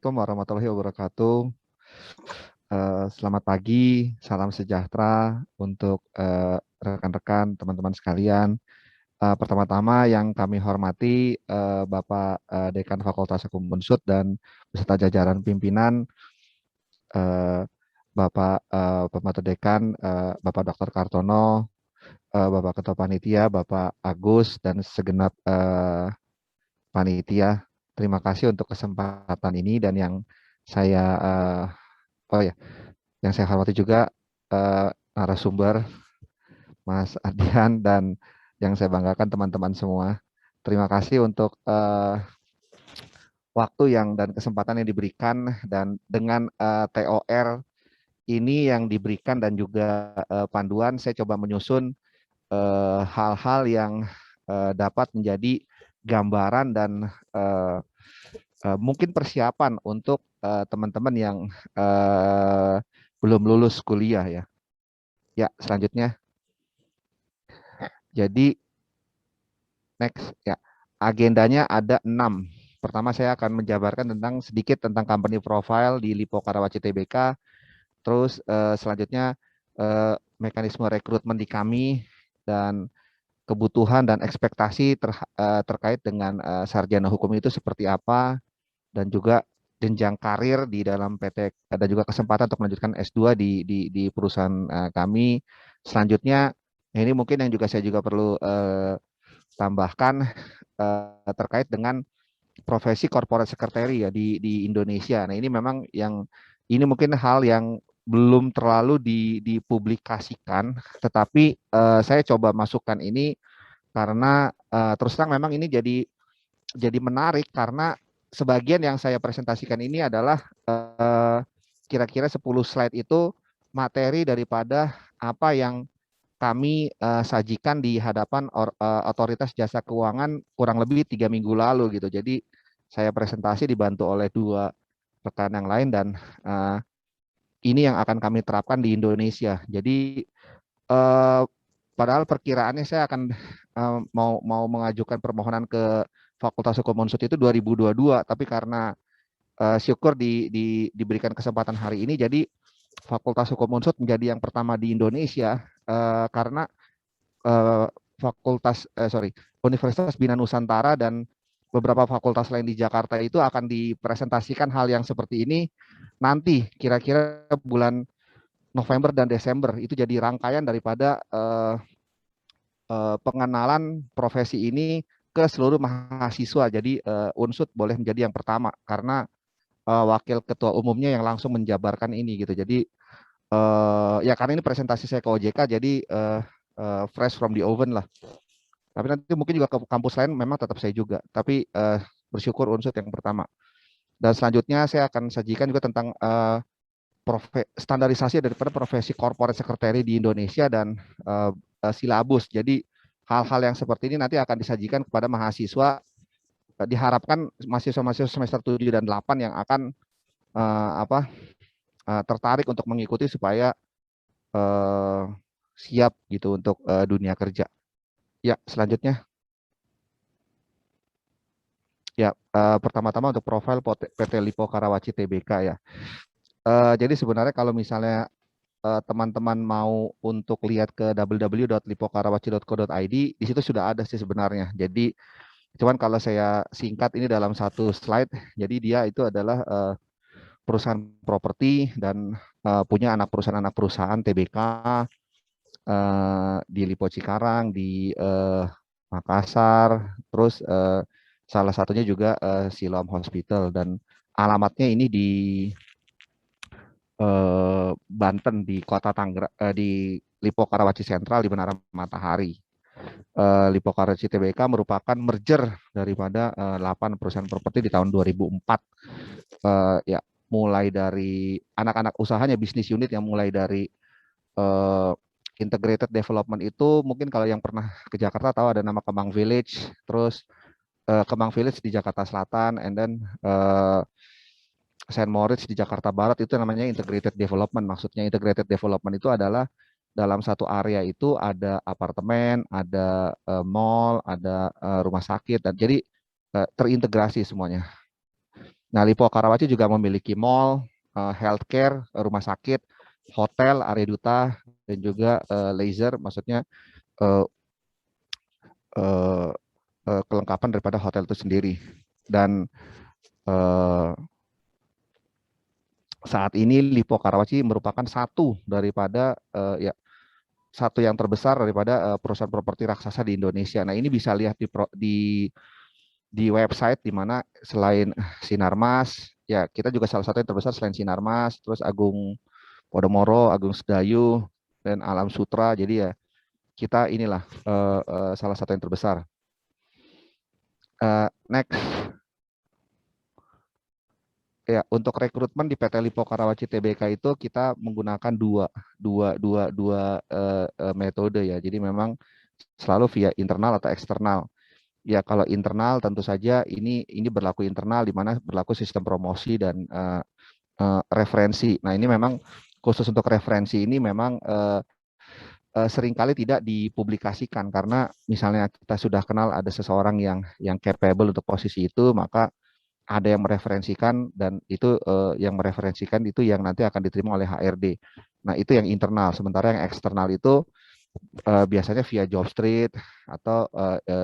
Assalamualaikum warahmatullahi wabarakatuh. Selamat pagi, salam sejahtera untuk rekan-rekan, teman-teman sekalian. Pertama-tama yang kami hormati Bapak Dekan Fakultas Hukum Unsud dan beserta jajaran pimpinan, eh, Bapak Pembantu Dekan, Bapak Dr. Kartono, Bapak Ketua Panitia, Bapak Agus, dan segenap panitia. Terima kasih untuk kesempatan ini dan yang saya oh ya, yang saya hormati juga narasumber Mas Ardian dan yang saya banggakan teman-teman semua. Terima kasih untuk waktu yang dan kesempatan yang diberikan dan dengan TOR ini yang diberikan dan juga panduan saya coba menyusun hal-hal yang dapat menjadi gambaran dan mungkin persiapan untuk teman-teman yang belum lulus kuliah ya. Ya, selanjutnya. Jadi next ya, agendanya ada 6. Pertama saya akan menjabarkan sedikit tentang company profile di Lipo Karawaci Tbk. Terus selanjutnya mekanisme rekrutmen di kami dan kebutuhan dan ekspektasi terkait dengan sarjana hukum itu seperti apa dan juga jenjang karir di dalam PT dan juga kesempatan untuk melanjutkan S2 di perusahaan kami. Selanjutnya ini mungkin yang juga saya juga perlu tambahkan terkait dengan profesi corporate secretary ya di Indonesia. Nah ini memang yang ini mungkin hal yang belum terlalu dipublikasikan, tetapi saya coba masukkan ini karena terus terang memang ini jadi menarik karena sebagian yang saya presentasikan ini adalah kira-kira 10 slide itu materi daripada apa yang kami sajikan di hadapan otoritas jasa keuangan kurang lebih 3 minggu lalu gitu. Jadi saya presentasi dibantu oleh 2 rekan yang lain dan ini yang akan kami terapkan di Indonesia. Jadi padahal perkiraannya saya akan mau mengajukan permohonan ke Fakultas Hukum Unsud itu 2022, tapi karena syukur diberikan kesempatan hari ini, jadi Fakultas Hukum Unsud menjadi yang pertama di Indonesia karena Universitas Bina Nusantara dan beberapa fakultas lain di Jakarta itu akan dipresentasikan hal yang seperti ini nanti kira-kira bulan November dan Desember. Itu jadi rangkaian daripada pengenalan profesi ini ke seluruh mahasiswa. Jadi Unsud boleh menjadi yang pertama karena wakil ketua umumnya yang langsung menjabarkan ini gitu. Jadi ya karena ini presentasi saya ke OJK jadi fresh from the oven lah. Tapi nanti mungkin juga ke kampus lain memang tetap saya juga. Tapi bersyukur Unsud yang pertama. Dan selanjutnya saya akan sajikan juga tentang standarisasi daripada profesi corporate secretary di Indonesia dan silabus. Jadi hal-hal yang seperti ini nanti akan disajikan kepada mahasiswa. Diharapkan mahasiswa-mahasiswa semester 7 dan 8 yang akan tertarik untuk mengikuti supaya siap gitu untuk dunia kerja. Ya, selanjutnya. Ya, pertama-tama untuk profil PT Lipo Karawaci Tbk ya. Jadi sebenarnya kalau misalnya teman-teman mau untuk lihat ke www.lipokarawaci.co.id, di situ sudah ada sih sebenarnya. Jadi cuman kalau saya singkat ini dalam satu slide, jadi dia itu adalah perusahaan properti dan punya anak perusahaan TBK di Lipo Cikarang, di Makassar, terus salah satunya juga Siloam Hospital dan alamatnya ini di Banten di kota Tangerang di Lipo Karawaci Sentral di Menara Matahari. Lipo Karawaci Tbk merupakan merger daripada 8 perusahaan properti di tahun 2004. Ya, mulai dari anak-anak usahanya bisnis unit yang mulai dari integrated development itu mungkin kalau yang pernah ke Jakarta tahu ada nama Kemang Village, terus Kemang Village di Jakarta Selatan, and then Saint Moritz di Jakarta Barat itu namanya integrated development. Maksudnya integrated development itu adalah dalam satu area itu ada apartemen, ada mall, ada rumah sakit dan jadi terintegrasi semuanya. Nah, Lipo Karawaci juga memiliki mall, healthcare, rumah sakit, hotel, area duta, dan juga laser, maksudnya eh, eh, kelengkapan daripada hotel itu sendiri. Dan eh, saat ini Lipo Karawaci merupakan satu daripada ya satu yang terbesar daripada perusahaan properti raksasa di Indonesia. Nah, ini bisa lihat di website di mana selain Sinarmas, ya kita juga salah satu yang terbesar selain Sinarmas, terus Agung Podomoro, Agung Sedayu, dan Alam Sutra. Jadi ya kita inilah salah satu yang terbesar. Next, ya untuk rekrutmen di PT Lipo Karawaci Tbk itu kita menggunakan dua metode ya. Jadi memang selalu via internal atau eksternal. Ya kalau internal tentu saja ini berlaku internal di mana berlaku sistem promosi dan referensi. Nah ini memang khusus untuk referensi ini memang seringkali tidak dipublikasikan karena misalnya kita sudah kenal ada seseorang yang capable untuk posisi itu, maka ada yang mereferensikan dan itu yang mereferensikan itu yang nanti akan diterima oleh HRD. Nah itu yang internal. Sementara yang eksternal itu biasanya via Jobstreet atau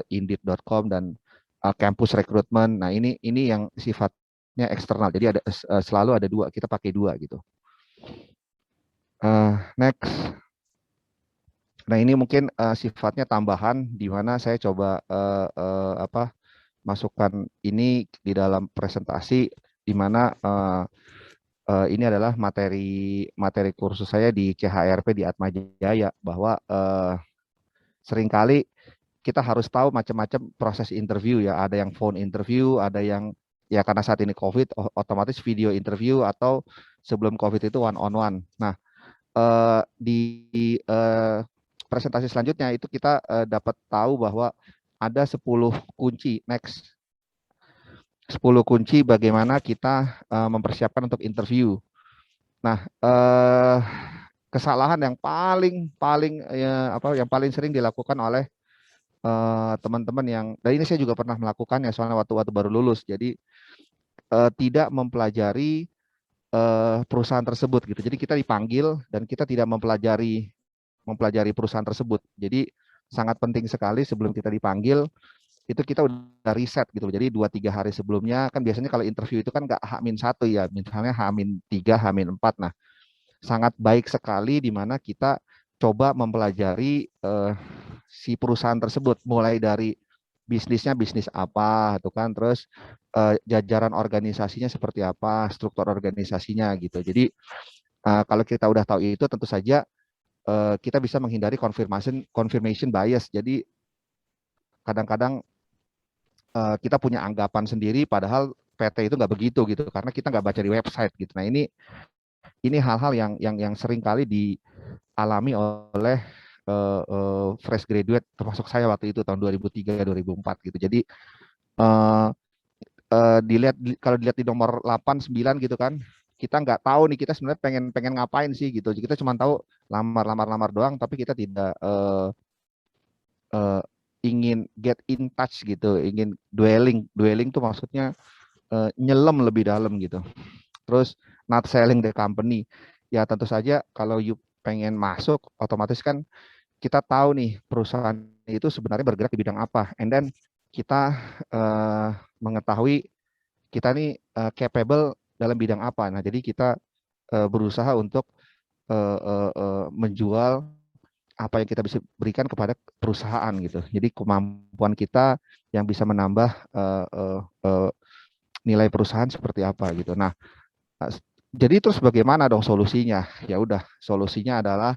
Indeed.com dan campus recruitment. Nah ini yang sifatnya eksternal. Jadi ada selalu ada dua. Kita pakai dua gitu. Next. Nah ini mungkin sifatnya tambahan di mana saya coba masukkan ini di dalam presentasi di mana ini adalah materi kursus saya di CHRP di Atma Jaya bahwa seringkali kita harus tahu macam-macam proses interview ya. Ada yang phone interview, ada yang ya karena saat ini COVID otomatis video interview atau sebelum COVID itu one on one. Nah, di presentasi selanjutnya itu kita dapat tahu bahwa ada 10 kunci next 10 kunci bagaimana kita mempersiapkan untuk interview. Nah, kesalahan yang paling paling ya, apa yang paling sering dilakukan oleh teman-teman yang dan ini saya juga pernah melakukannya soalnya waktu baru lulus. Jadi tidak mempelajari perusahaan tersebut gitu. Jadi kita dipanggil dan kita tidak mempelajari perusahaan tersebut. Jadi sangat penting sekali sebelum kita dipanggil itu kita udah riset gitu. Jadi 2-3 hari sebelumnya kan biasanya kalau interview itu kan nggak H-1 ya, misalnya H-3, H-4. Nah, sangat baik sekali di mana kita coba mempelajari si perusahaan tersebut mulai dari bisnisnya bisnis apa tuh kan, terus jajaran organisasinya seperti apa, struktur organisasinya gitu. Jadi kalau kita udah tahu itu tentu saja kita bisa menghindari confirmation bias. Jadi kadang-kadang kita punya anggapan sendiri padahal PT itu nggak begitu gitu karena kita nggak baca di website gitu. Nah ini hal-hal yang sering kali dialami oleh fresh graduate termasuk saya waktu itu tahun 2003-2004 gitu. Jadi uh, kalau dilihat di nomor 8 9 gitu kan, kita nggak tahu nih kita sebenarnya pengen pengen ngapain sih gitu. Kita cuma tahu lamar doang tapi kita tidak uh, ingin get in touch gitu, ingin dwelling tuh maksudnya nyelam lebih dalam gitu. Terus not selling the company. Ya tentu saja kalau you pengen masuk otomatis kan kita tahu nih perusahaan itu sebenarnya bergerak di bidang apa. And then kita mengetahui kita nih capable dalam bidang apa. Nah, jadi kita berusaha untuk menjual apa yang kita bisa berikan kepada perusahaan gitu. Jadi kemampuan kita yang bisa menambah nilai perusahaan seperti apa gitu. Nah, jadi terus bagaimana dong solusinya? Ya udah, solusinya adalah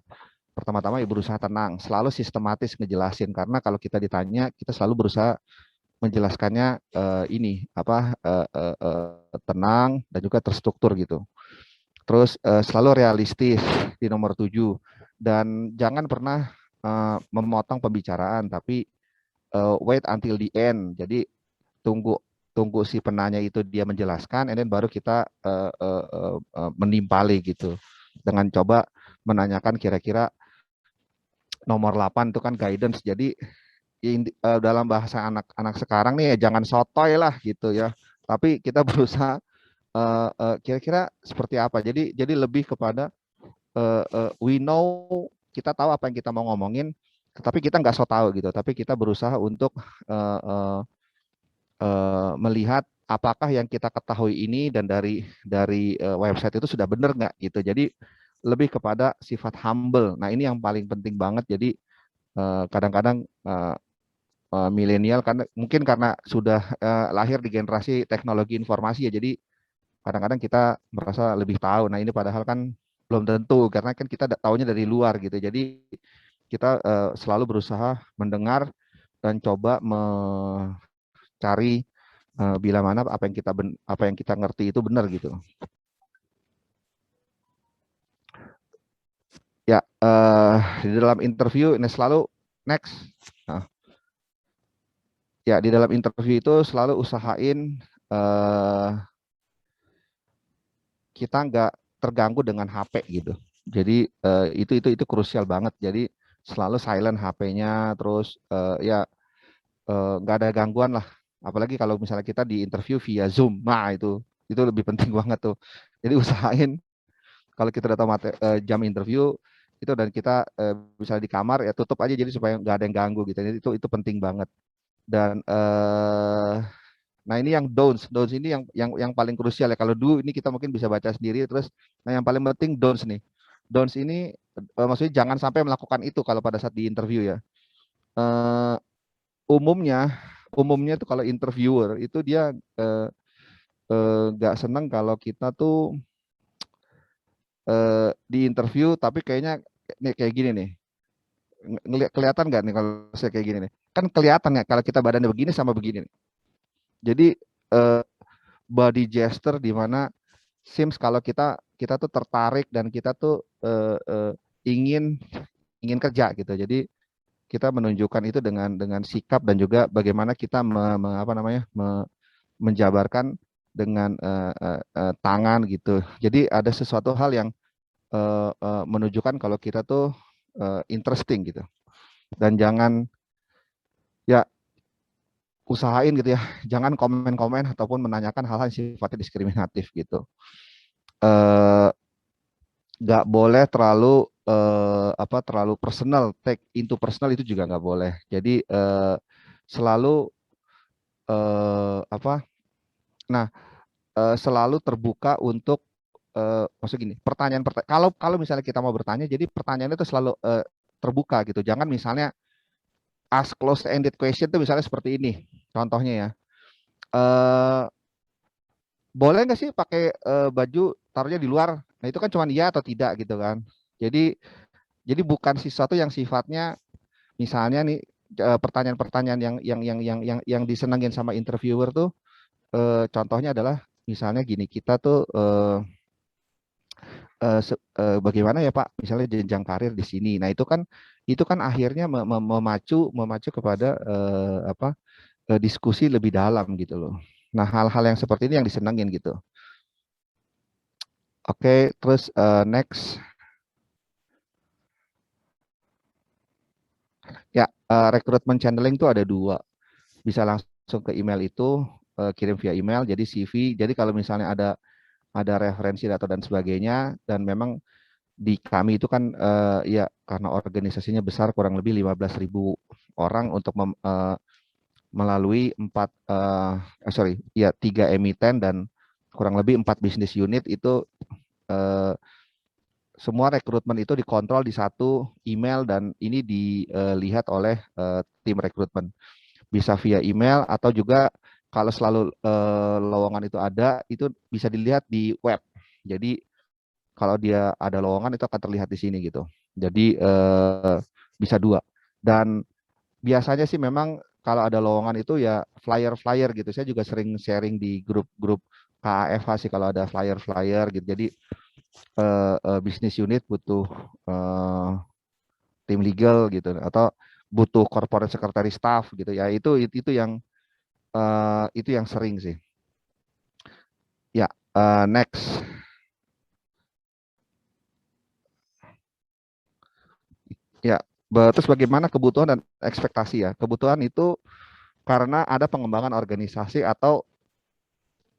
pertama-tama ya berusaha tenang, selalu sistematis ngejelasin karena kalau kita ditanya kita selalu berusaha menjelaskannya ini apa tenang dan juga terstruktur gitu. Terus selalu realistis di nomor 7 dan jangan pernah memotong pembicaraan tapi wait until the end. Jadi tunggu tunggu si penanya itu dia menjelaskan, and then baru kita menimpali gitu dengan coba menanyakan kira-kira nomor 8 itu kan guidance. Jadi dalam bahasa anak-anak sekarang nih ya jangan sotoy lah gitu ya. Tapi kita berusaha kira-kira seperti apa. Jadi lebih kepada we know, kita tahu apa yang kita mau ngomongin, tetapi kita nggak so tahu gitu. Tapi kita berusaha untuk uh, uh, melihat apakah yang kita ketahui ini dan dari website itu sudah benar nggak gitu. Jadi lebih kepada sifat humble. Nah ini yang paling penting banget. Jadi kadang-kadang milenial karena mungkin karena sudah lahir di generasi teknologi informasi ya. Jadi kadang-kadang kita merasa lebih tahu. Nah ini padahal kan belum tentu karena kan kita taunya dari luar gitu. Jadi kita selalu berusaha mendengar dan coba mencari bila mana apa yang kita ngerti itu benar gitu. Ya, di dalam interview ini selalu next. Nah, ya di dalam interview itu selalu usahain kita nggak terganggu dengan HP gitu. Jadi itu krusial banget. Jadi selalu silent HP-nya, terus ya nggak ada gangguan lah. Apalagi kalau misalnya kita di interview via Zoom, nah itu lebih penting banget tuh. Jadi usahain kalau kita udah tahu jam interview itu dan kita misalnya di kamar ya tutup aja jadi supaya nggak ada yang ganggu gitu. Jadi itu penting banget. Dan nah ini yang don'ts ini yang paling krusial ya. Kalau do ini kita mungkin bisa baca sendiri terus. Nah yang paling penting don'ts nih. Don'ts ini maksudnya jangan sampai melakukan itu kalau pada saat di interview ya. Eh, umumnya umumnya tuh kalau interviewer itu dia nggak seneng kalau kita tuh di interview tapi kayaknya nih kayak gini nih. Kelihatan nggak nih kalau saya kayak gini nih? Kan kelihatan ya kalau kita badannya begini sama begini nih. Jadi eh, body gesture di mana seems kalau kita kita tuh tertarik dan kita tuh ingin ingin kerja gitu. Jadi kita menunjukkan itu dengan sikap dan juga bagaimana kita apa namanya menjabarkan dengan tangan gitu. Jadi ada sesuatu hal yang menunjukkan kalau kita tuh interesting gitu. Dan jangan ya usahain gitu ya, jangan komen-komen ataupun menanyakan hal-hal yang sifatnya diskriminatif gitu. Nggak boleh terlalu terlalu personal, take into personal itu juga nggak boleh. Jadi selalu apa? Nah, selalu terbuka untuk maksud gini, kalau kalau misalnya kita mau bertanya, jadi pertanyaannya itu selalu terbuka gitu. Jangan misalnya ask close-ended question itu misalnya seperti ini, contohnya ya. Eh, boleh nggak sih pakai baju taruhnya di luar? Nah itu kan cuma iya atau tidak gitu kan. Jadi bukan sesuatu yang sifatnya misalnya nih pertanyaan-pertanyaan yang disenengin sama interviewer tuh contohnya adalah misalnya gini, kita tuh bagaimana ya Pak misalnya jenjang karir di sini. Nah, itu kan akhirnya memacu kepada diskusi lebih dalam gitu loh. Nah, hal-hal yang seperti ini yang disenengin gitu. Oke, terus next. Ya, rekrutmen channeling itu ada dua. Bisa langsung ke email itu, kirim via email, jadi CV. Jadi kalau misalnya ada referensi data dan sebagainya, dan memang di kami itu kan ya karena organisasinya besar kurang lebih 15.000 orang untuk melalui tiga emiten dan kurang lebih 4 bisnis unit itu eh, semua rekrutmen itu dikontrol di satu email dan ini dilihat oleh tim rekrutmen. Bisa via email atau juga kalau selalu lowongan itu ada, itu bisa dilihat di web. Jadi kalau dia ada lowongan itu akan terlihat di sini gitu. Jadi bisa dua. Dan biasanya sih memang kalau ada lowongan itu ya flyer-flyer gitu. Saya juga sering sharing di grup-grup KAFH sih kalau ada flyer-flyer gitu. Jadi bisnis unit butuh eh, tim legal gitu atau butuh corporate secretary staff gitu ya. Itu yang sering sih. Ya, next. Ya, terus bagaimana kebutuhan dan ekspektasi ya? Kebutuhan itu karena ada pengembangan organisasi atau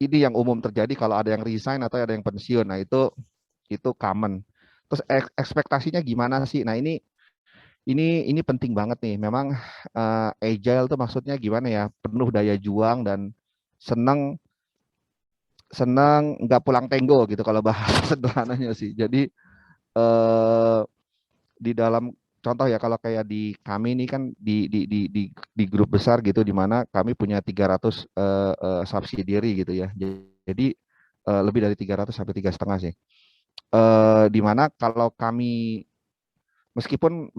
ini yang umum terjadi kalau ada yang resign atau ada yang pensiun. Nah, itu common. Terus ekspektasinya gimana sih? Nah, ini penting banget nih. Memang agile tuh maksudnya gimana ya? Penuh daya juang dan senang senang nggak pulang tenggo gitu kalau bahasa sederhananya sih. Jadi eh, di dalam contoh ya kalau kayak di kami ini kan di grup besar gitu di mana kami punya 300 subsidiary gitu ya. Jadi lebih dari 300 sampai 3,5 sih. Di mana kalau kami meskipun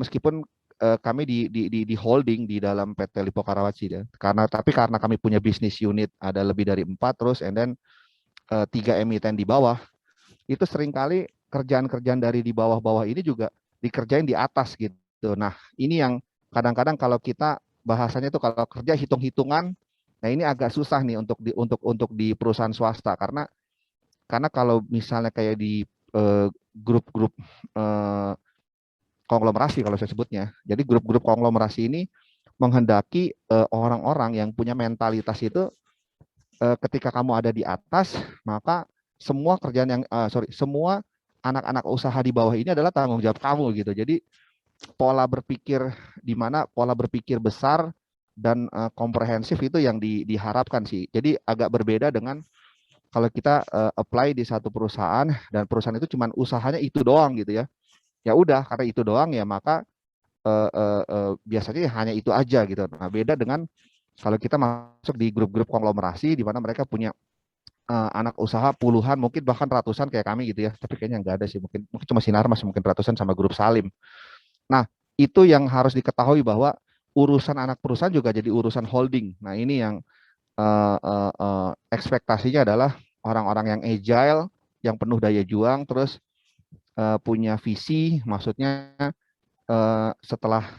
kami di holding di dalam PT Lipo Karawaci ya. Karena kami punya bisnis unit ada lebih dari 4 terus and then 3 emiten di bawah, itu seringkali kerjaan-kerjaan dari di bawah-bawah ini juga dikerjain di atas gitu. Nah, ini yang kadang-kadang kalau kita bahasanya itu kalau kerja hitung-hitungan, nah ini agak susah nih untuk di perusahaan swasta karena kalau misalnya kayak di grup-grup eh, konglomerasi kalau saya sebutnya. Jadi grup-grup konglomerasi ini menghendaki orang-orang yang punya mentalitas itu ketika kamu ada di atas, maka semua kerjaan yang semua anak-anak usaha di bawah ini adalah tanggung jawab kamu gitu. Jadi pola berpikir di mana pola berpikir besar dan komprehensif itu yang diharapkan sih. Jadi agak berbeda dengan kalau kita apply di satu perusahaan dan perusahaan itu cuma usahanya itu doang gitu ya. Ya udah karena itu doang ya maka biasanya hanya itu aja gitu. Nah, beda dengan kalau kita masuk di grup-grup konglomerasi di mana mereka punya anak usaha puluhan mungkin bahkan ratusan kayak kami gitu ya. Tapi kayaknya nggak ada sih, mungkin cuma Sinarmas mungkin ratusan sama grup Salim. Nah, itu yang harus diketahui bahwa urusan anak perusahaan juga jadi urusan holding. Nah, ini yang ekspektasinya adalah orang-orang yang agile, yang penuh daya juang, terus punya visi, maksudnya setelah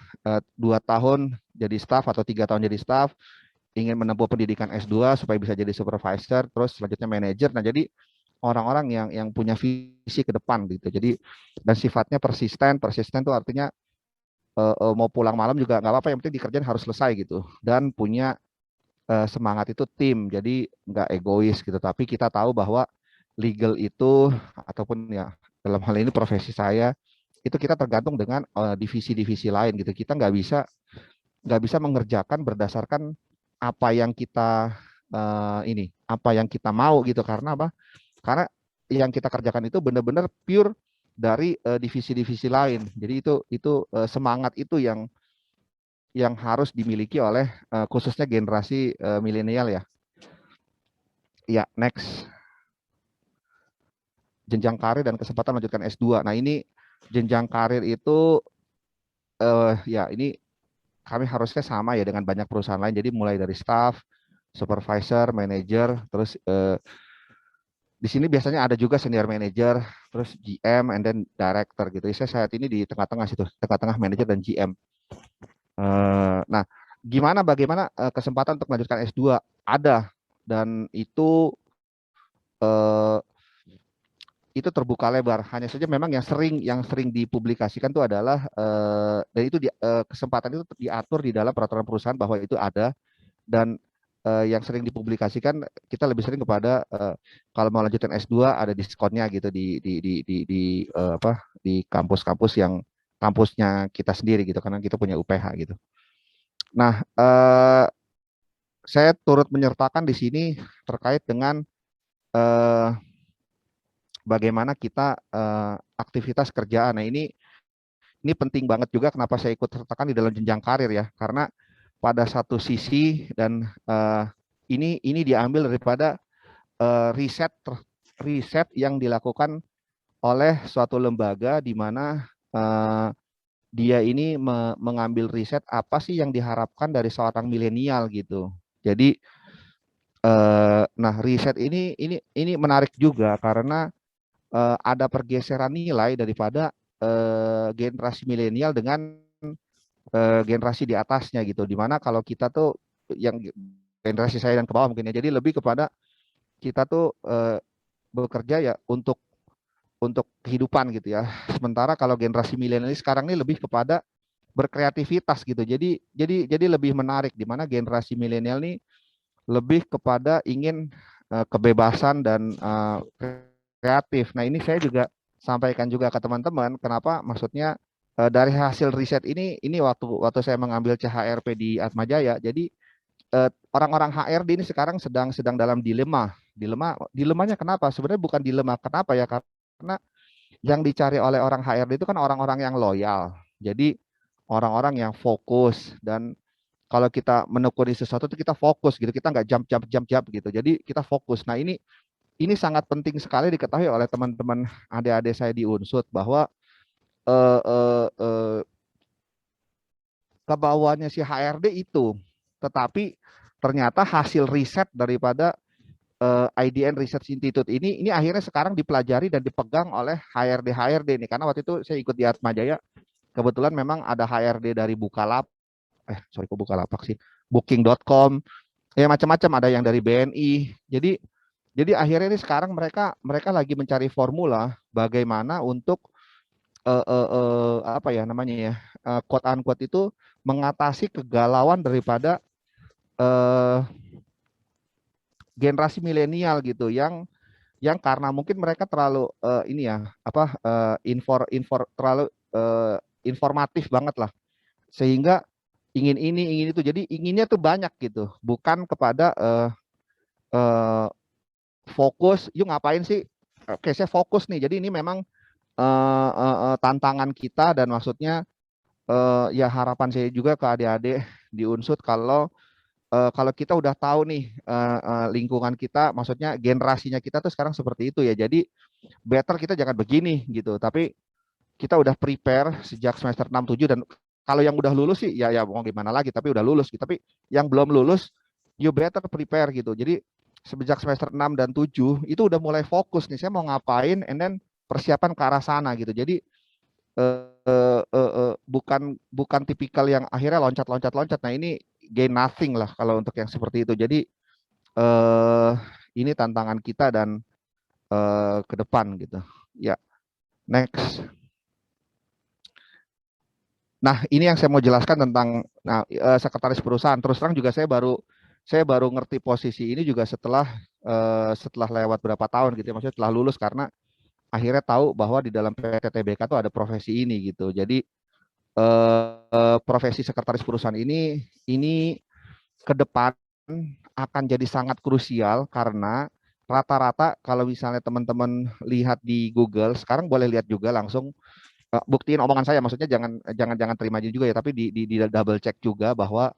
2 tahun jadi staff atau 3 tahun jadi staff, ingin menempuh pendidikan S2 supaya bisa jadi supervisor, terus selanjutnya manajer. Nah, jadi orang-orang yang punya visi ke depan gitu. Jadi dan sifatnya persisten. Persisten itu artinya mau pulang malam juga nggak apa-apa, yang penting dikerjain harus selesai gitu. Dan punya semangat itu tim. Jadi nggak egois gitu. Tapi kita tahu bahwa legal itu ataupun ya dalam hal ini profesi saya itu kita tergantung dengan divisi-divisi lain gitu. Kita nggak bisa mengerjakan berdasarkan apa yang kita apa yang kita mau gitu. Karena apa? Karena yang kita kerjakan itu benar-benar pure dari divisi-divisi lain. Jadi itu semangat itu yang harus dimiliki oleh khususnya generasi milenial ya. Ya, next. Jenjang karir dan kesempatan melanjutkan S2. Nah, ini jenjang karir itu ya ini kami harusnya sama ya dengan banyak perusahaan lain. Jadi mulai dari staff, supervisor, manager, terus di sini biasanya ada juga senior manager, terus GM, and then director gitu. Saya saat ini di tengah-tengah situ, tengah-tengah manager dan GM. Nah, bagaimana kesempatan untuk melanjutkan S2? Ada, dan eh, itu terbuka lebar. Hanya saja memang yang sering dipublikasikan itu adalah dan itu kesempatan itu diatur di dalam peraturan perusahaan bahwa itu ada. Dan yang sering dipublikasikan kita lebih sering kepada kalau mau lanjutin S2 ada diskonnya gitu di kampus-kampus yang kampusnya kita sendiri gitu karena kita punya UPH gitu. Nah, saya turut menyertakan di sini terkait dengan eh, bagaimana kita aktivitas kerjaan. Nah, ini penting banget juga kenapa saya ikut sertakan di dalam jenjang karir ya, karena pada satu sisi dan ini diambil daripada riset riset yang dilakukan oleh suatu lembaga di mana dia ini mengambil riset apa sih yang diharapkan dari seorang milenial gitu. Jadi nah riset ini menarik juga karena ada pergeseran nilai daripada generasi milenial dengan generasi di atasnya gitu. Dimana kalau kita tuh yang generasi saya dan ke bawah mungkin ya, jadi lebih kepada kita tuh bekerja ya untuk kehidupan gitu ya. Sementara kalau generasi milenial sekarang ini lebih kepada berkreativitas gitu. Jadi lebih menarik di mana generasi milenial ini lebih kepada ingin kebebasan dan kreatif. Nah, ini saya juga sampaikan juga ke teman-teman, kenapa maksudnya dari hasil riset ini waktu saya mengambil CHRP di Atmajaya, jadi orang-orang HRD ini sekarang sedang dalam dilemanya kenapa? Sebenarnya bukan dilema kenapa ya, karena yang dicari oleh orang HRD itu kan orang-orang yang loyal. Jadi orang-orang yang fokus, dan kalau kita menekuni sesuatu itu kita fokus gitu, kita nggak jump gitu. Jadi kita fokus. Nah, ini sangat penting sekali diketahui oleh teman-teman adik-adik saya di Unsud, bahwa eh, eh, eh, kebawahnya si HRD itu, tetapi ternyata hasil riset daripada IDN Research Institute ini akhirnya sekarang dipelajari dan dipegang oleh HRD ini, karena waktu itu saya ikut di Atmajaya, kebetulan memang ada HRD dari Bukalapak sih, Booking.com, ya macam-macam, ada yang dari BNI. Jadi akhirnya ini sekarang mereka lagi mencari formula bagaimana untuk apa ya namanya ya, quote unquote itu mengatasi kegalauan daripada eh, generasi milenial gitu, yang karena mungkin mereka terlalu ini ya apa terlalu informatif banget lah, sehingga ingin ini ingin itu, jadi inginnya tuh banyak gitu, bukan kepada uh, fokus yuk ngapain sih, oke saya fokus nih. Jadi ini memang tantangan kita, dan maksudnya ya harapan saya juga ke adik-adik di Unsud, kalau kita udah tahu nih lingkungan kita, maksudnya generasinya kita tuh sekarang seperti itu ya, jadi better kita jangan begini gitu, tapi kita udah prepare sejak semester 6 7, dan kalau yang udah lulus sih ya mau gimana lagi, tapi udah lulus gitu. Tapi yang belum lulus, you better prepare gitu. Jadi sejak semester 6 dan 7 itu udah mulai fokus nih, saya mau ngapain, and then persiapan ke arah sana gitu. Jadi bukan tipikal yang akhirnya loncat. Nah, ini gain nothing lah kalau untuk yang seperti itu. Jadi ini tantangan kita dan ke depan gitu. Ya, next. Nah, ini yang saya mau jelaskan tentang sekretaris perusahaan. Terus terang juga saya baru ngerti posisi ini juga setelah lewat berapa tahun gitu ya. Maksudnya setelah lulus, karena akhirnya tahu bahwa di dalam PTTBK tuh ada profesi ini gitu. Jadi profesi sekretaris perusahaan ini ke depan akan jadi sangat krusial, karena rata-rata kalau misalnya teman-teman lihat di Google sekarang, boleh lihat juga langsung, buktiin omongan saya, maksudnya jangan terima aja juga ya, tapi di double check juga bahwa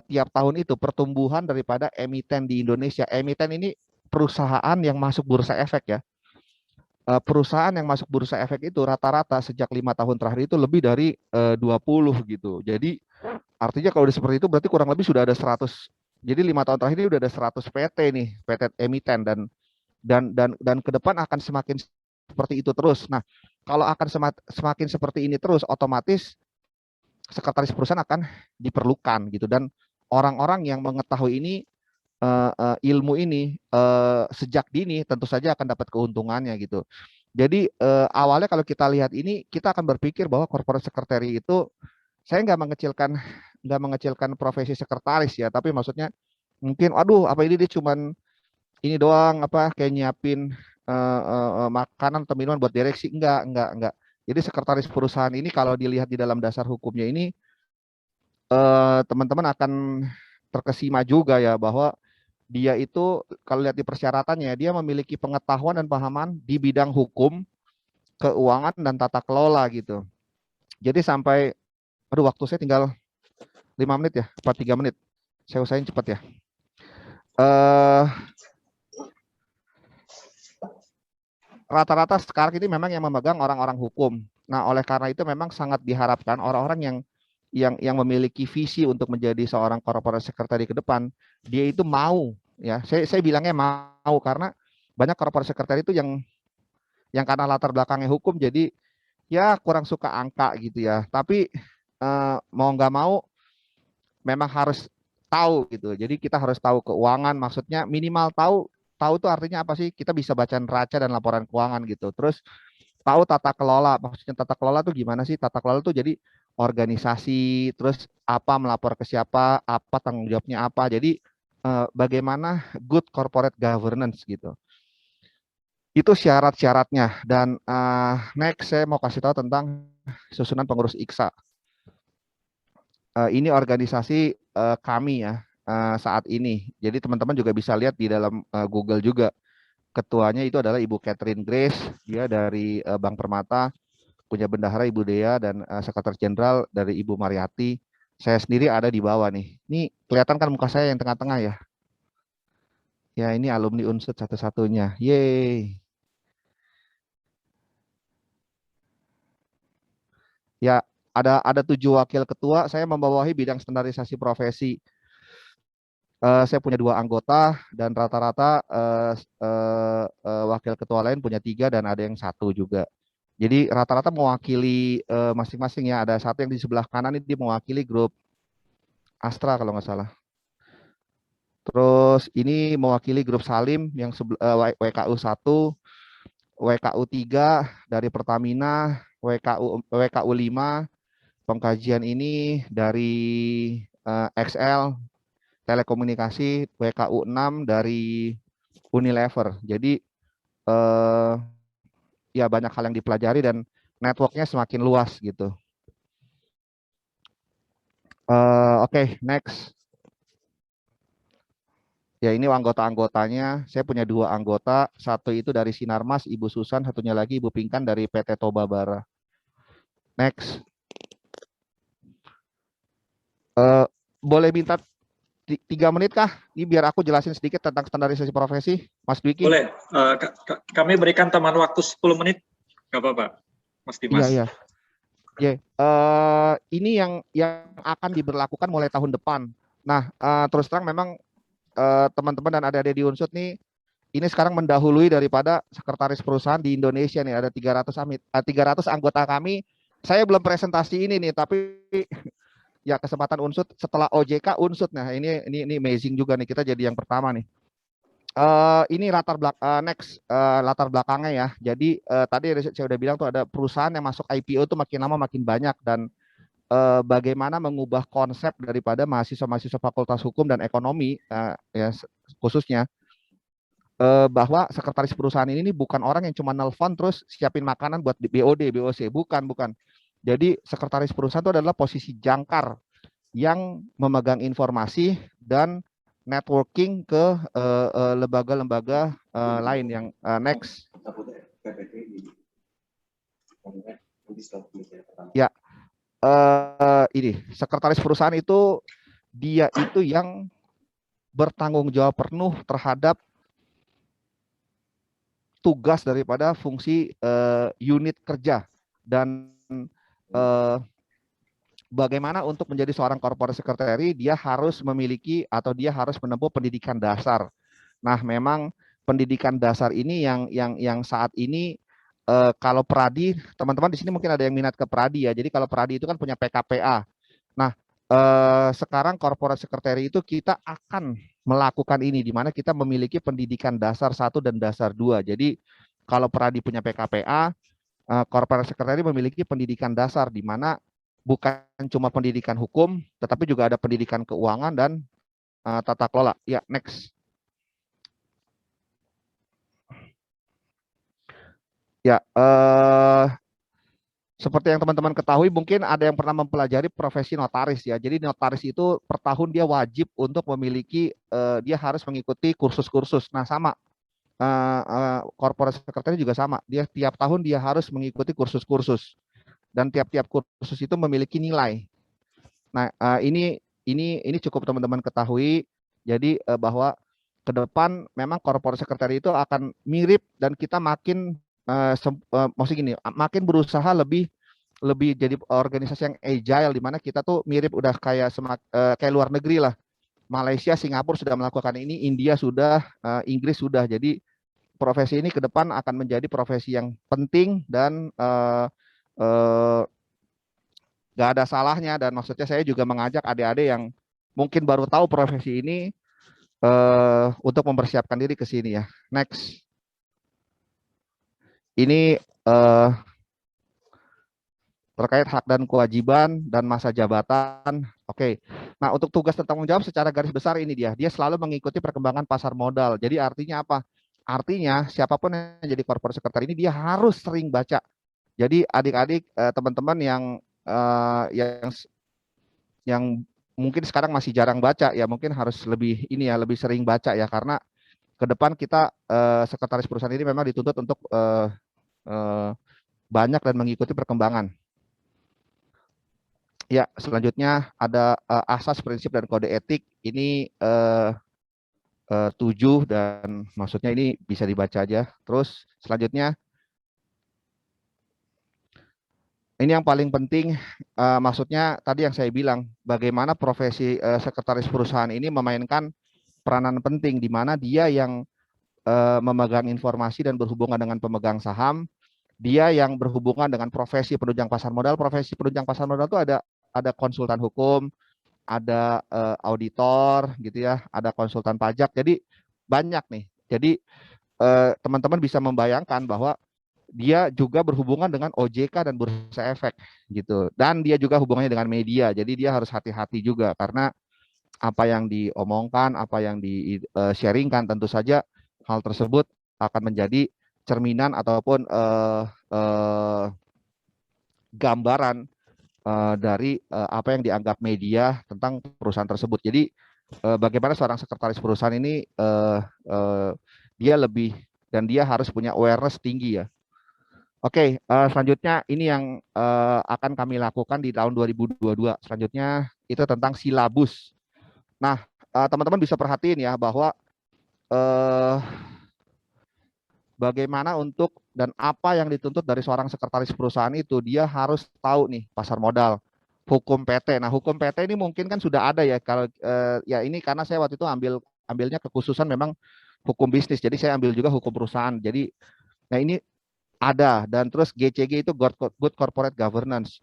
tiap tahun itu pertumbuhan daripada emiten di Indonesia, emiten ini perusahaan yang masuk bursa efek ya, perusahaan yang masuk bursa efek itu rata-rata sejak 5 tahun terakhir itu lebih dari 20 gitu. Jadi artinya kalau seperti itu berarti kurang lebih sudah ada 100. Jadi 5 tahun terakhir ini udah ada 100 PT nih, PT emiten, dan ke depan akan semakin seperti itu terus. Nah, kalau akan semakin seperti ini terus, otomatis sekretaris perusahaan akan diperlukan gitu, dan orang-orang yang mengetahui ini ilmu ini sejak dini tentu saja akan dapat keuntungannya gitu. Jadi awalnya kalau kita lihat ini, kita akan berpikir bahwa corporate secretary itu, saya nggak mengecilkan profesi sekretaris ya, tapi maksudnya mungkin aduh apa ini dia cuman ini doang, apa kayak nyiapin makanan atau minuman buat direksi, enggak. Jadi sekretaris perusahaan ini kalau dilihat di dalam dasar hukumnya ini, teman-teman akan terkesima juga ya, bahwa dia itu kalau lihat di persyaratannya, dia memiliki pengetahuan dan pahaman di bidang hukum, keuangan, dan tata kelola gitu. Jadi sampai, aduh waktu saya tinggal 5 menit ya, 3 menit. Saya usahain cepat ya. Rata-rata sekarang ini memang yang memegang orang-orang hukum. Nah, oleh karena itu memang sangat diharapkan orang-orang yang memiliki visi untuk menjadi seorang corporate secretary ke depan, dia itu mau ya. Saya bilangnya mau, karena banyak corporate secretary itu yang karena latar belakangnya hukum, jadi ya kurang suka angka gitu ya. Tapi mau nggak mau memang harus tahu gitu. Jadi kita harus tahu keuangan, maksudnya minimal tahu tahu tuh artinya apa sih? Kita bisa baca neraca dan laporan keuangan gitu. Terus tahu tata kelola, maksudnya tata kelola tuh gimana sih? Tata kelola tuh jadi organisasi, terus apa melapor ke siapa, apa tanggung jawabnya apa. Jadi bagaimana good corporate governance gitu. Itu syarat-syaratnya. Dan next saya mau kasih tahu tentang susunan pengurus IKSA. Ini organisasi kami ya saat ini. Jadi teman-teman juga bisa lihat di dalam Google juga. Ketuanya itu adalah Ibu Catherine Grace, dia dari Bank Permata, punya bendahara Ibu Dea, dan sekretaris jenderal dari Ibu Mariati. Saya sendiri ada di bawah nih. Ini kelihatan kan muka saya yang tengah-tengah ya? Ya, ini alumni Unsud satu-satunya. Yeay. Ya, ada 7 wakil ketua. Saya membawahi bidang standarisasi profesi. Saya punya 2 anggota dan rata-rata wakil ketua lain punya 3 dan ada yang 1 juga. Jadi rata-rata mewakili masing-masing ya. Ada satu yang di sebelah kanan ini mewakili grup Astra kalau nggak salah. Terus ini mewakili grup Salim yang WKU 1, WKU 3 dari Pertamina, WKU 5 pengkajian ini dari XL Telekomunikasi, WKU 6 dari Unilever. Jadi ya banyak hal yang dipelajari dan networknya semakin luas gitu. Oke, next. Ya ini anggota-anggotanya. Saya punya 2 anggota. Satu itu dari Sinarmas, Ibu Susan. Satunya lagi Ibu Pinkan dari PT Toba Bara. Next. Boleh minta 3 menit kah? Ini biar aku jelasin sedikit tentang standarisasi profesi, Mas Dwiki. Boleh. Kami berikan teman waktu 10 menit. Nggak apa-apa, Mas Dimas. Iya. Ini yang akan diberlakukan mulai tahun depan. Nah, terus terang memang teman-teman dan adik-adik di Unsud nih, ini sekarang mendahului daripada sekretaris perusahaan di Indonesia nih, ada 300 anggota kami. Saya belum presentasi ini nih, tapi ya kesempatan Unsud setelah OJK Unsud. Nah, ini amazing juga nih, kita jadi yang pertama nih. Ini latar belakangnya ya. Jadi tadi saya udah bilang tuh ada perusahaan yang masuk IPO tuh makin lama makin banyak, dan bagaimana mengubah konsep daripada mahasiswa-mahasiswa Fakultas Hukum dan Ekonomi ya khususnya, bahwa sekretaris perusahaan ini bukan orang yang cuma nelpon terus siapin makanan buat BOD, BOC, bukan. Jadi sekretaris perusahaan itu adalah posisi jangkar yang memegang informasi dan networking ke lembaga-lembaga lain yang next. Ya, ini sekretaris perusahaan itu dia itu yang bertanggung jawab penuh terhadap tugas daripada fungsi unit kerja dan bagaimana untuk menjadi seorang corporate secretary dia harus memiliki atau dia harus menempuh pendidikan dasar. Nah, memang pendidikan dasar ini yang saat ini kalau Pradi, teman-teman di sini mungkin ada yang minat ke Pradi ya. Jadi kalau Pradi itu kan punya PKPA. Nah, sekarang corporate secretary itu kita akan melakukan ini di mana kita memiliki pendidikan dasar 1 dan dasar 2. Jadi kalau Pradi punya PKPA, corporate secretary memiliki pendidikan dasar di mana bukan cuma pendidikan hukum, tetapi juga ada pendidikan keuangan dan tata kelola. Ya, next. Ya, seperti yang teman-teman ketahui, mungkin ada yang pernah mempelajari profesi notaris ya. Jadi notaris itu per tahun dia wajib untuk memiliki, dia harus mengikuti kursus-kursus. Nah, sama corporate secretary juga sama. Dia tiap tahun dia harus mengikuti kursus-kursus dan tiap-tiap kursus itu memiliki nilai. Nah, ini cukup teman-teman ketahui. Jadi bahwa ke depan memang corporate secretary itu akan mirip dan kita makin maksudnya gini, makin berusaha lebih jadi organisasi yang agile di mana kita tuh mirip udah kayak kayak luar negeri lah. Malaysia, Singapura sudah melakukan ini, India sudah, Inggris sudah. Jadi profesi ini ke depan akan menjadi profesi yang penting dan gak ada salahnya, dan maksudnya saya juga mengajak adik-adik yang mungkin baru tahu profesi ini untuk mempersiapkan diri ke sini ya. Next. Ini terkait hak dan kewajiban dan masa jabatan. Oke. Nah, untuk tugas dan tanggung jawab secara garis besar ini dia selalu mengikuti perkembangan pasar modal. Jadi artinya apa? Artinya siapapun yang jadi corporate secretary ini dia harus sering baca. Jadi adik-adik, teman-teman yang mungkin sekarang masih jarang baca ya, mungkin harus lebih ini ya, lebih sering baca ya, karena ke depan kita sekretaris perusahaan ini memang dituntut untuk banyak dan mengikuti perkembangan. Ya, selanjutnya ada asas, prinsip, dan kode etik. Ini 7 dan maksudnya ini bisa dibaca aja. Terus selanjutnya, ini yang paling penting, maksudnya tadi yang saya bilang, bagaimana profesi sekretaris perusahaan ini memainkan peranan penting, di mana dia yang memegang informasi dan berhubungan dengan pemegang saham, dia yang berhubungan dengan profesi penunjang pasar modal. Profesi penunjang pasar modal itu ada konsultan hukum, ada auditor gitu ya, ada konsultan pajak. Jadi banyak nih. Jadi teman-teman bisa membayangkan bahwa dia juga berhubungan dengan OJK dan Bursa Efek gitu. Dan dia juga hubungannya dengan media. Jadi dia harus hati-hati juga karena apa yang diomongkan, apa yang di-sharingkan, tentu saja hal tersebut akan menjadi cerminan ataupun gambaran dari apa yang dianggap media tentang perusahaan tersebut. Jadi bagaimana seorang sekretaris perusahaan ini dia lebih dan dia harus punya awareness tinggi ya. Oke, selanjutnya ini yang akan kami lakukan di tahun 2022. Selanjutnya itu tentang silabus. Nah, teman-teman bisa perhatiin ya bahwa bagaimana untuk dan apa yang dituntut dari seorang sekretaris perusahaan itu, dia harus tahu nih pasar modal, hukum PT. Nah, hukum PT ini mungkin kan sudah ada ya, kalau ya ini karena saya waktu itu ambilnya kekhususan memang hukum bisnis, jadi saya ambil juga hukum perusahaan. Jadi, nah ini ada, dan terus GCG itu Good Corporate Governance.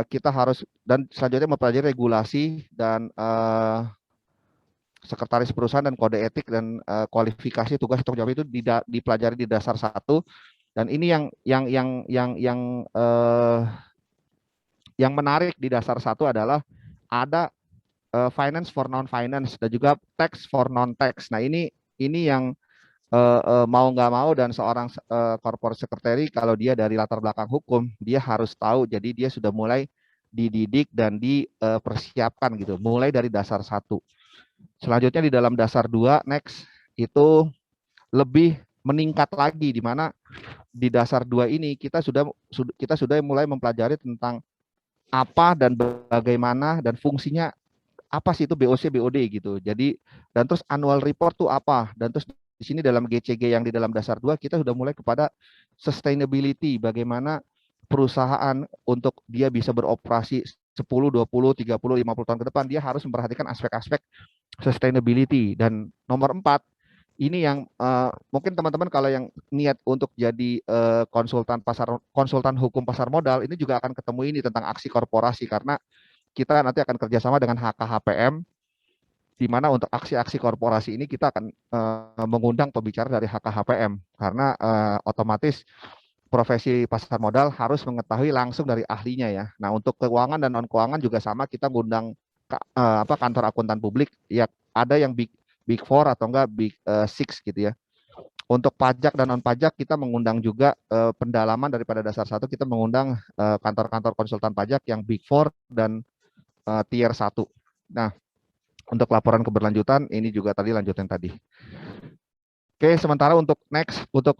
Kita harus, dan selanjutnya mempelajari regulasi dan sekretaris perusahaan dan kode etik dan kualifikasi tugas tanggung jawab itu dipelajari di dasar 1. Dan ini yang menarik di dasar 1 adalah ada finance for non finance dan juga tax for non tax. Nah, ini yang mau nggak mau, dan seorang corporate secretary kalau dia dari latar belakang hukum, dia harus tahu. Jadi dia sudah mulai dididik dan dipersiapkan gitu, mulai dari dasar 1. Selanjutnya di dalam dasar 2 next itu lebih meningkat lagi, di mana di dasar 2 ini kita sudah mulai mempelajari tentang apa dan bagaimana dan fungsinya apa sih itu BOC BOD gitu. Jadi, dan terus annual report tuh apa, dan terus di sini dalam GCG yang di dalam dasar 2 kita sudah mulai kepada sustainability, bagaimana perusahaan untuk dia bisa beroperasi 10, 20, 30, 50 tahun ke depan, dia harus memperhatikan aspek-aspek sustainability. Dan nomor 4, ini yang mungkin teman-teman kalau yang niat untuk jadi konsultan hukum pasar modal, ini juga akan ketemu ini tentang aksi korporasi, karena kita nanti akan kerjasama dengan HKHPM, di mana untuk aksi-aksi korporasi ini kita akan mengundang pembicara dari HKHPM, karena otomatis profesi pasar modal harus mengetahui langsung dari ahlinya ya. Nah, untuk keuangan dan non keuangan juga sama, kita mengundang kantor akuntan publik ya, ada yang big four atau enggak big six gitu ya. Untuk pajak dan non pajak kita mengundang juga pendalaman daripada dasar 1, kita mengundang kantor-kantor konsultan pajak yang big four dan tier 1. Nah, untuk laporan keberlanjutan ini juga tadi lanjutan tadi. Oke, sementara untuk next, untuk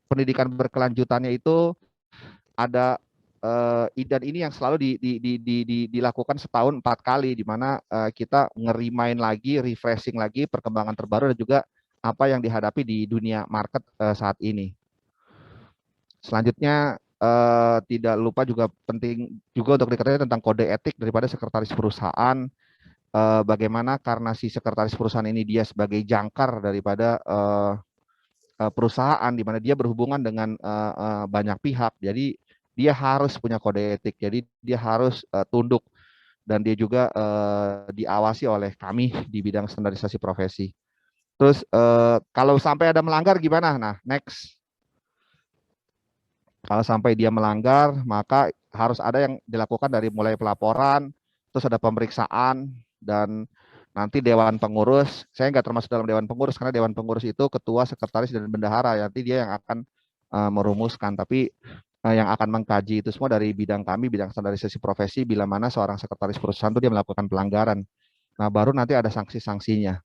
pendidikan berkelanjutannya itu ada dan ini yang selalu dilakukan setahun 4 kali, di mana kita ngerimain lagi, refreshing lagi perkembangan terbaru dan juga apa yang dihadapi di dunia market saat ini. Selanjutnya tidak lupa juga penting juga untuk diketahui tentang kode etik daripada sekretaris perusahaan. Bagaimana karena si sekretaris perusahaan ini dia sebagai jangkar daripada perusahaan, di mana dia berhubungan dengan banyak pihak, jadi dia harus punya kode etik, jadi dia harus tunduk, dan dia juga diawasi oleh kami di bidang standarisasi profesi. Terus kalau sampai ada melanggar gimana? Nah, next. Kalau sampai dia melanggar, maka harus ada yang dilakukan dari mulai pelaporan, terus ada pemeriksaan, dan nanti dewan pengurus. Saya nggak termasuk dalam dewan pengurus karena dewan pengurus itu ketua, sekretaris, dan bendahara. Nanti dia yang akan merumuskan, tapi yang akan mengkaji itu semua dari bidang kami, bidang standarisasi profesi, bila mana seorang sekretaris perusahaan itu dia melakukan pelanggaran. Nah, baru nanti ada sanksi-sanksinya.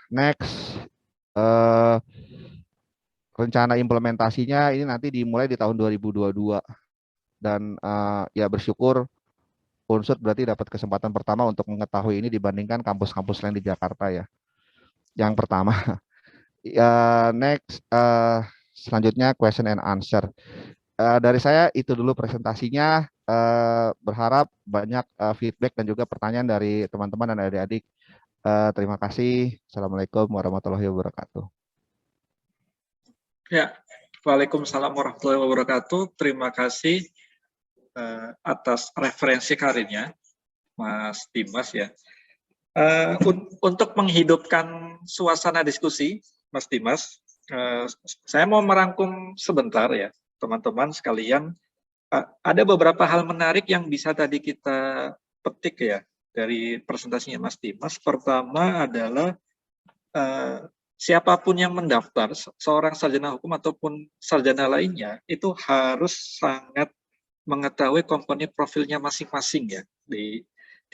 Next, eh, rencana implementasinya ini nanti dimulai di tahun 2022, dan ya bersyukur Unsur berarti dapat kesempatan pertama untuk mengetahui ini dibandingkan kampus-kampus lain di Jakarta ya. Yang pertama. Next, selanjutnya question and answer. Dari saya itu dulu presentasinya. Berharap banyak feedback dan juga pertanyaan dari teman-teman dan adik-adik. Terima kasih. Assalamualaikum warahmatullahi wabarakatuh. Ya, Waalaikumsalam warahmatullahi wabarakatuh. Terima kasih atas referensi karirnya, Mas Dimas ya. Untuk menghidupkan suasana diskusi, Mas Dimas, saya mau merangkum sebentar ya, teman-teman sekalian. Ada beberapa hal menarik yang bisa tadi kita petik ya dari presentasinya Mas Dimas. Pertama adalah siapapun yang mendaftar, seorang sarjana hukum ataupun sarjana lainnya, itu harus sangat mengetahui komponen profilnya masing-masing ya di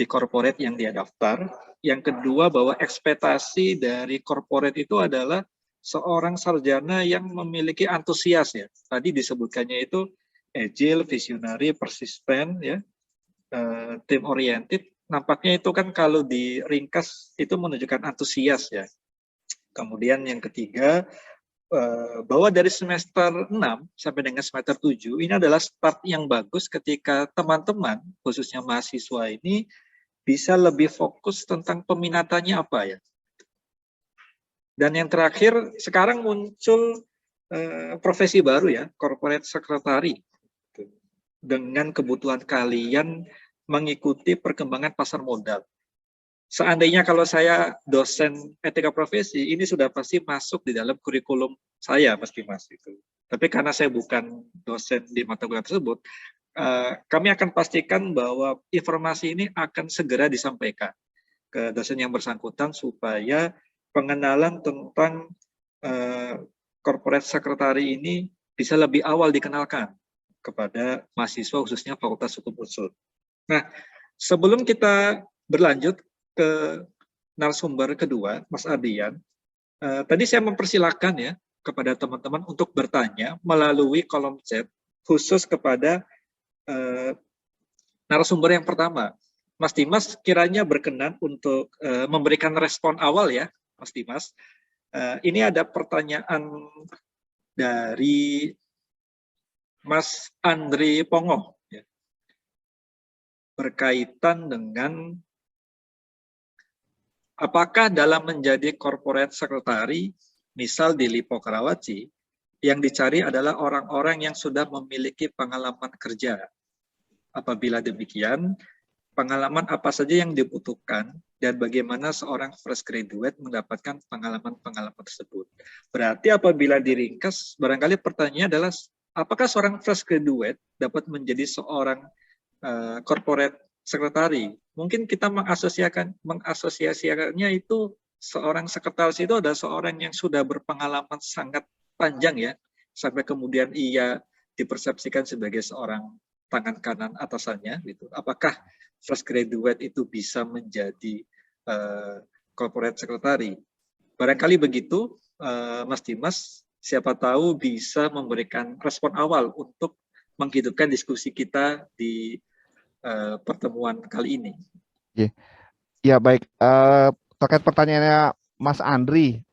corporate yang dia daftar. Yang kedua, bahwa ekspektasi dari corporate itu adalah seorang sarjana yang memiliki antusias ya. Tadi disebutkannya itu agile, visionary, persistent ya, team oriented. Nampaknya itu kan kalau diringkas itu menunjukkan antusias ya. Kemudian yang ketiga, bahwa dari semester 6 sampai dengan semester 7 ini adalah start yang bagus ketika teman-teman, khususnya mahasiswa ini, bisa lebih fokus tentang peminatannya apa ya. Dan yang terakhir, sekarang muncul profesi baru ya, corporate secretary. Dengan kebutuhan kalian mengikuti perkembangan pasar modal. Seandainya kalau saya dosen etika profesi, ini sudah pasti masuk di dalam kurikulum saya, Mas Dimas. Itu. Tapi karena saya bukan dosen di mata kuliah tersebut, kami akan pastikan bahwa informasi ini akan segera disampaikan ke dosen yang bersangkutan supaya pengenalan tentang corporate secretary ini bisa lebih awal dikenalkan kepada mahasiswa khususnya Fakultas Hukum Unsur. Nah, sebelum kita berlanjut ke narasumber kedua, Mas Ardian. Tadi saya mempersilahkan ya kepada teman-teman untuk bertanya melalui kolom chat khusus kepada narasumber yang pertama. Mas Dimas kiranya berkenan untuk memberikan respon awal ya, Mas Dimas. Ini ada pertanyaan dari Mas Andri Pongoh ya, berkaitan dengan apakah dalam menjadi corporate secretary, misal di Lipo Karawaci, yang dicari adalah orang-orang yang sudah memiliki pengalaman kerja. Apabila demikian, pengalaman apa saja yang dibutuhkan dan bagaimana seorang fresh graduate mendapatkan pengalaman-pengalaman tersebut. Berarti apabila diringkas, barangkali pertanyaannya adalah apakah seorang fresh graduate dapat menjadi seorang corporate sekretari? Mungkin kita mengasosiasikannya itu seorang sekretaris itu adalah seorang yang sudah berpengalaman sangat panjang ya, sampai kemudian ia dipersepsikan sebagai seorang tangan kanan atasannya gitu. Apakah fresh graduate itu bisa menjadi corporate secretary? Barangkali begitu, Mas Dimas, siapa tahu bisa memberikan respon awal untuk menghidupkan diskusi kita di pertemuan kali ini. Ya baik, terkait pertanyaannya Mas Andri,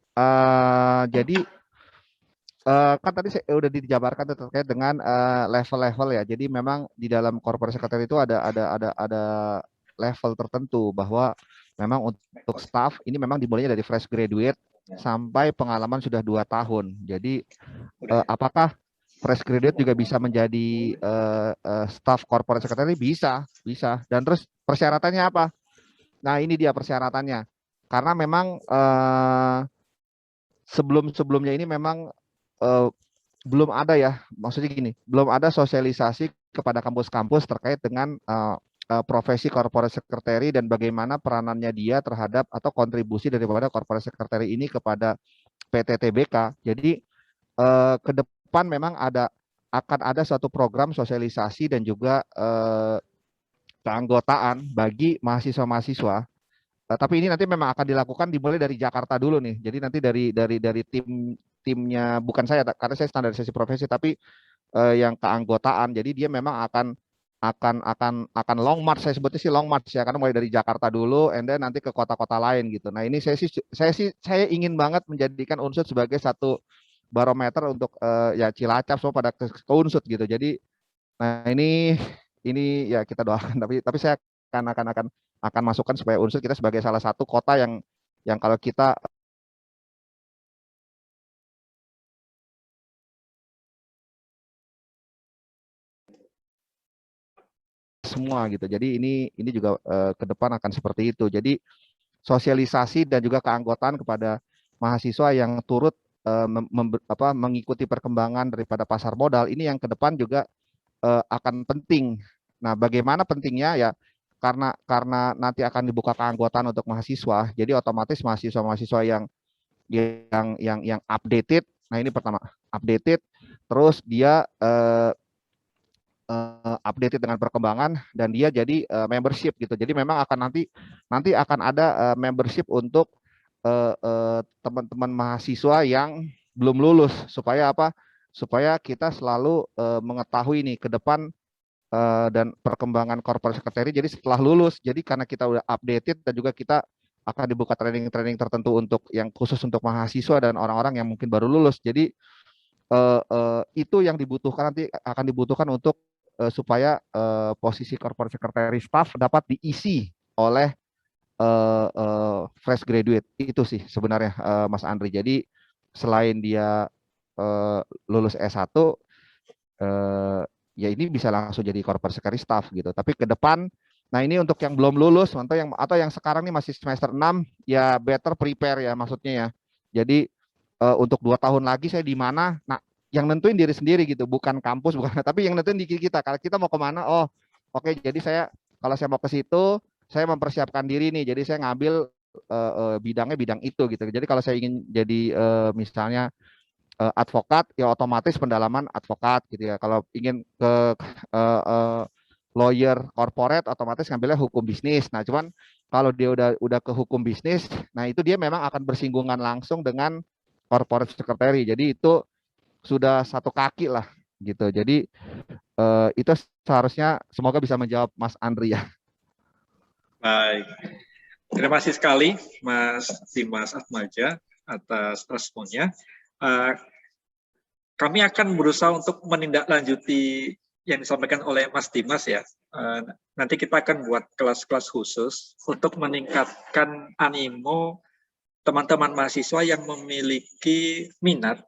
jadi kan tadi saya udah dijabarkan terkait dengan level-level ya. Jadi memang di dalam corporate secretary itu ada level tertentu bahwa memang untuk staff ini memang dimulainya dari fresh graduate sampai pengalaman sudah 2 tahun. Jadi apakah fresh graduate juga bisa menjadi staff corporate secretary? Bisa. Dan terus persyaratannya apa? Nah, ini dia persyaratannya. Karena memang sebelum-sebelumnya ini memang belum ada ya, maksudnya gini, belum ada sosialisasi kepada kampus-kampus terkait dengan profesi corporate secretary dan bagaimana peranannya dia terhadap atau kontribusi daripada corporate secretary ini kepada PTTBK. Jadi ke depan memang akan ada suatu program sosialisasi dan juga keanggotaan bagi mahasiswa-mahasiswa. Tapi ini nanti memang akan dilakukan dimulai dari Jakarta dulu nih. Jadi nanti dari timnya, bukan saya karena saya standarisasi profesi, tapi yang keanggotaan. Jadi dia memang akan long march, saya sebutnya sih long march ya, karena mulai dari Jakarta dulu and then nanti ke kota-kota lain gitu. Nah, ini saya ingin banget menjadikan Unsut sebagai satu barometer untuk ya Cilacap semua pada ke Unsut gitu. Jadi nah ini ya kita doakan, tapi saya akan masukkan supaya Unsut kita sebagai salah satu kota yang kalau kita semua gitu. Jadi ini juga ke depan akan seperti itu. Jadi sosialisasi dan juga keanggotaan kepada mahasiswa yang turut mengikuti perkembangan daripada pasar modal ini yang ke depan juga akan penting. Nah, bagaimana pentingnya ya karena nanti akan dibuka keanggotaan untuk mahasiswa. Jadi otomatis mahasiswa-mahasiswa yang updated. Nah, ini pertama, updated, terus dia updated dengan perkembangan dan dia jadi membership gitu. Jadi memang akan nanti akan ada membership untuk teman-teman mahasiswa yang belum lulus supaya apa? Supaya kita selalu mengetahui nih ke depan dan perkembangan corporate secretary. Jadi setelah lulus, jadi karena kita udah updated dan juga kita akan dibuka training-training tertentu untuk yang khusus untuk mahasiswa dan orang-orang yang mungkin baru lulus. Jadi itu yang dibutuhkan nanti akan dibutuhkan untuk supaya posisi corporate secretary staff dapat diisi oleh fresh graduate. Itu sih sebenarnya Mas Andri. Jadi selain dia lulus S1 ya ini bisa langsung jadi corporate secretary staff gitu. Tapi ke depan, nah ini untuk yang belum lulus atau yang sekarang nih masih semester 6 ya better prepare ya maksudnya ya. Jadi untuk 2 tahun lagi saya di mana? Nah, yang nentuin diri sendiri gitu, bukan kampus, bukan, tapi yang nentuin diri kita. Kalau kita mau kemana? Oh, oke. Jadi kalau saya mau ke situ, saya mempersiapkan diri nih. Jadi saya ngambil bidangnya bidang itu gitu. Jadi kalau saya ingin jadi misalnya advokat, ya otomatis pendalaman advokat gitu ya. Kalau ingin ke lawyer corporate, otomatis ngambilnya hukum bisnis. Nah, cuman kalau dia udah ke hukum bisnis, nah itu dia memang akan bersinggungan langsung dengan corporate secretary. Jadi itu sudah satu kaki lah gitu. Jadi itu seharusnya semoga bisa menjawab Mas Andri ya. Baik. Terima kasih sekali Mas Dimas Atmaja atas responnya. Kami akan berusaha untuk menindaklanjuti yang disampaikan oleh Mas Dimas ya. Nanti kita akan buat kelas-kelas khusus untuk meningkatkan animo teman-teman mahasiswa yang memiliki minat